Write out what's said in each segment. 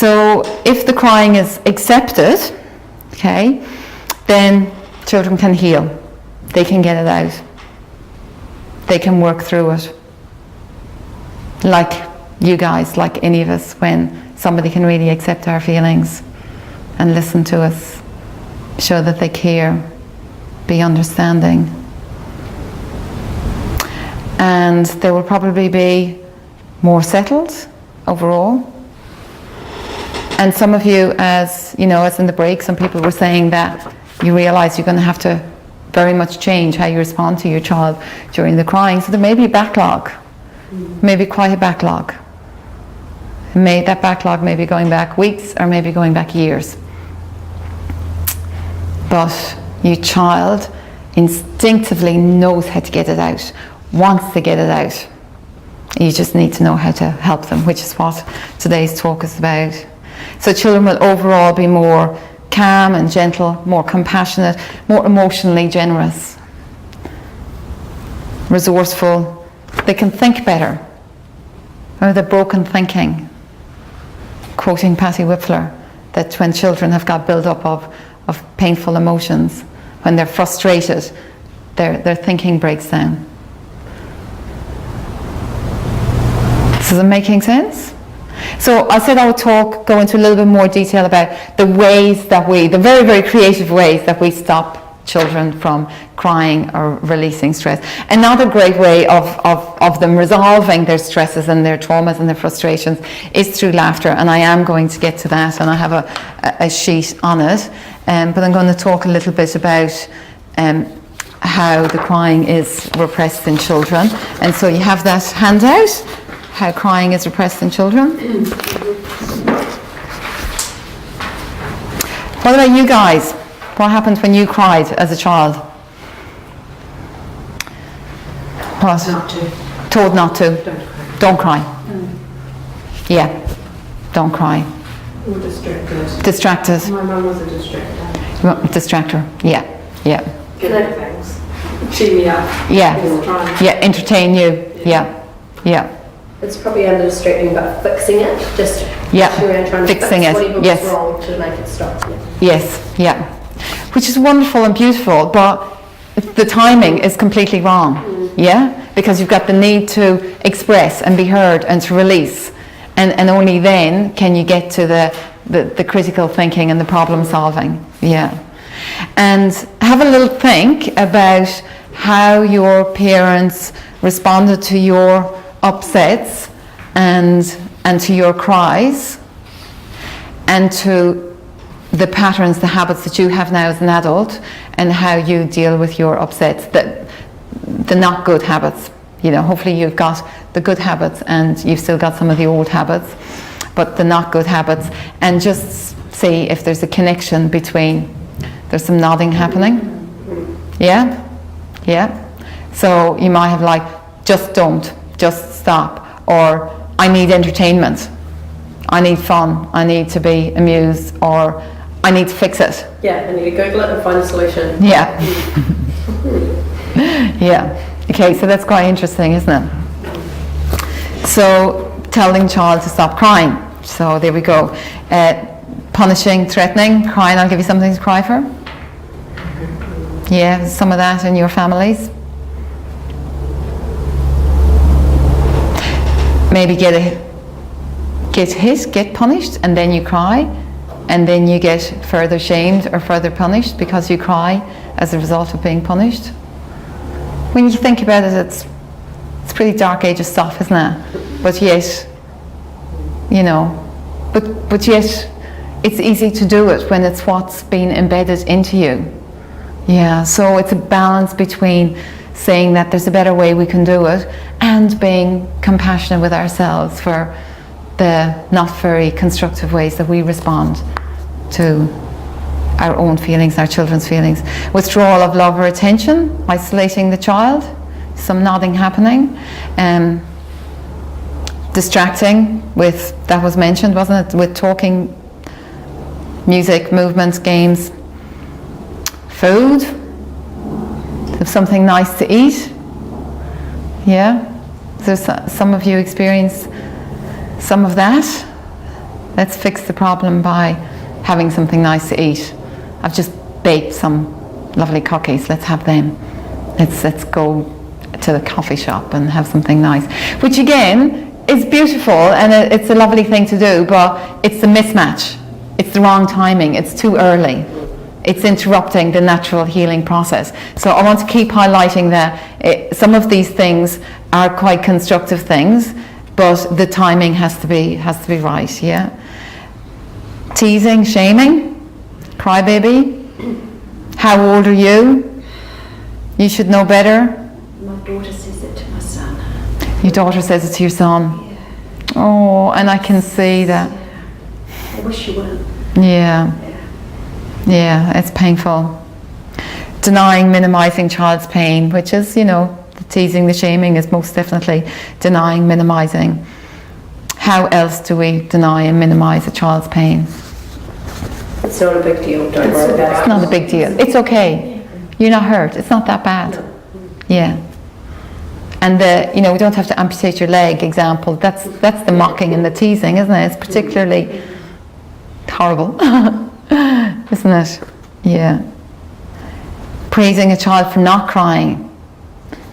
So if the crying is accepted, okay, then children can heal. They can get it out. They can work through it. Like you guys, like any of us, when somebody can really accept our feelings and listen to us, show that they care, be understanding. And they will probably be more settled overall. And some of you, as you know, as in the break, some people were saying that you realize you're going to have to very much change how you respond to your child during the crying. So there may be a backlog, maybe quite a backlog. That backlog may be going back weeks or maybe going back years. But your child instinctively knows how to get it out, wants to get it out. You just need to know how to help them, which is what today's talk is about. So children will overall be more calm and gentle, more compassionate, more emotionally generous, resourceful. They can think better. Or the broken thinking. Quoting Patty Whipler, that when children have got built up of painful emotions, when they're frustrated, their thinking breaks down. Is it making sense? So I said I would go into a little bit more detail about the ways that the very, very creative ways that we stop children from crying or releasing stress. Another great way of them resolving their stresses and their traumas and their frustrations is through laughter, and I am going to get to that, and I have a sheet on it, but I'm going to talk a little bit about how the crying is repressed in children. And so you have that handout, how crying is repressed in children. What about you guys? What happened when you cried as a child? What? Not to. Told not to. Don't cry. Yeah, don't cry. Or distracted. Distracted. My mum was a distractor. Distractor. Yeah. Good at things. Cheer me up. Yeah, entertain you. Yeah. It's probably under distracting, but fixing it, just around trying to fixing fix it. whatever was wrong to make it stop. Yeah. Which is wonderful and beautiful, but the timing is completely wrong. Yeah, because you've got the need to express and be heard and to release, and only then can you get to the critical thinking and the problem solving. Yeah, and have a little think about how your parents responded to your upsets and to your cries and to the patterns, the habits that you have now as an adult, and how you deal with your upsets, the not good habits. You know, hopefully you've got the good habits and you've still got some of the old habits, but the not good habits, and just see if there's a connection between, there's some nodding happening. Yeah. So you might have like, just don't, just stop, or I need entertainment, I need fun, I need to be amused, or I need to fix it. Yeah, I need to Google it and find a solution. Yeah. Okay, so that's quite interesting, isn't it? So telling child to stop crying. So there we go. Punishing, threatening, crying, I'll give you something to cry for. Yeah, some of that in your families. Maybe get hit, get punished, and then you cry, and then you get further shamed or further punished because you cry as a result of being punished. When you think about it, it's pretty dark age of stuff, isn't it? But yet, you know, but yet it's easy to do it when it's what's been embedded into you. Yeah, so it's a balance between saying that there's a better way we can do it and being compassionate with ourselves for the not very constructive ways that we respond to our own feelings, our children's feelings. Withdrawal of love or attention, isolating the child, some nodding happening, distracting with, that was mentioned, wasn't it, with talking, music, movements, games, food, something nice to eat. Yeah, so some of you experience some of that. Let's fix the problem by having something nice to eat. I've just baked some lovely cookies. Let's have them. Let's go to the coffee shop and have something nice. Which again is beautiful and it's a lovely thing to do, but it's the mismatch. It's the wrong timing. It's too early. It's interrupting the natural healing process. So I want to keep highlighting that some of these things are quite constructive things, but the timing has to be right. Yeah. Teasing, shaming, crybaby. How old are you? You should know better. My daughter says it to my son. Your daughter says it to your son. Yeah. Oh, and I can see that. Yeah. I wish you wouldn't. Yeah. Yeah, it's painful. Denying, minimizing child's pain, which is, the teasing, the shaming is most definitely denying, minimizing. How else do we deny and minimize a child's pain? It's not a big deal, don't worry about it. It's not a big deal. It's okay. You're not hurt. It's not that bad. No. Yeah. And we don't have to amputate your leg example. That's the mocking and the teasing, isn't it? It's particularly horrible. Isn't it? Yeah. Praising a child for not crying.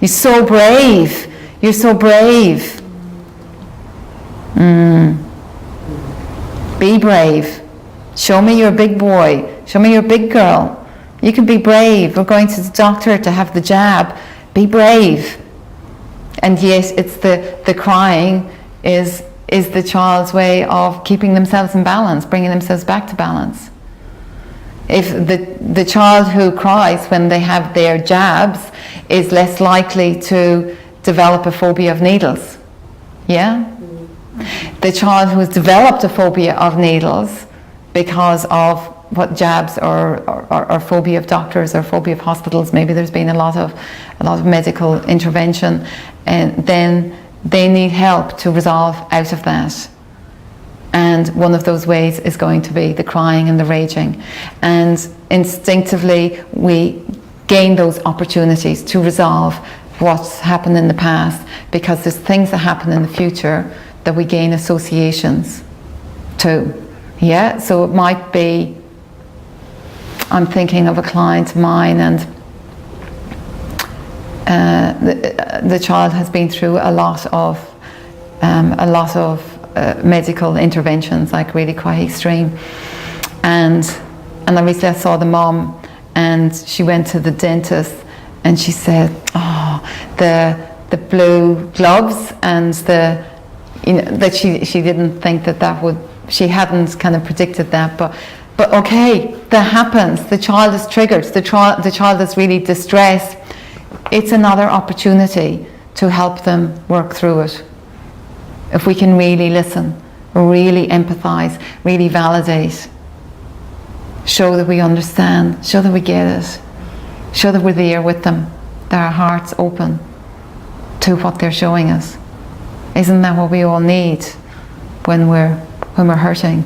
You're so brave. You're so brave. Be brave. Show me you're a big boy. Show me you're a big girl. You can be brave. We're going to the doctor to have the jab. Be brave. And yet it's the crying is the child's way of keeping themselves in balance, bringing themselves back to balance. If the child who cries when they have their jabs is less likely to develop a phobia of needles. Yeah? The child who has developed a phobia of needles because of what jabs or phobia of doctors or phobia of hospitals, maybe there's been a lot of medical intervention, and then they need help to resolve out of that. And one of those ways is going to be the crying and the raging. And instinctively we gain those opportunities to resolve what's happened in the past, because there's things that happen in the future that we gain associations to. Yeah, so it might be, I'm thinking of a client of mine, and the child has been through a lot of medical interventions, like really quite extreme. And I recently saw the mom, and she went to the dentist, and she said, "Oh, the blue gloves and that she didn't think that would." She hadn't kind of predicted that, but okay, that happens. The child is triggered. The child is really distressed. It's another opportunity to help them work through it. If we can really listen, really empathize, really validate, show that we understand, show that we get it, show that we're there with them, that our heart's open to what they're showing us. Isn't that what we all need when we're hurting?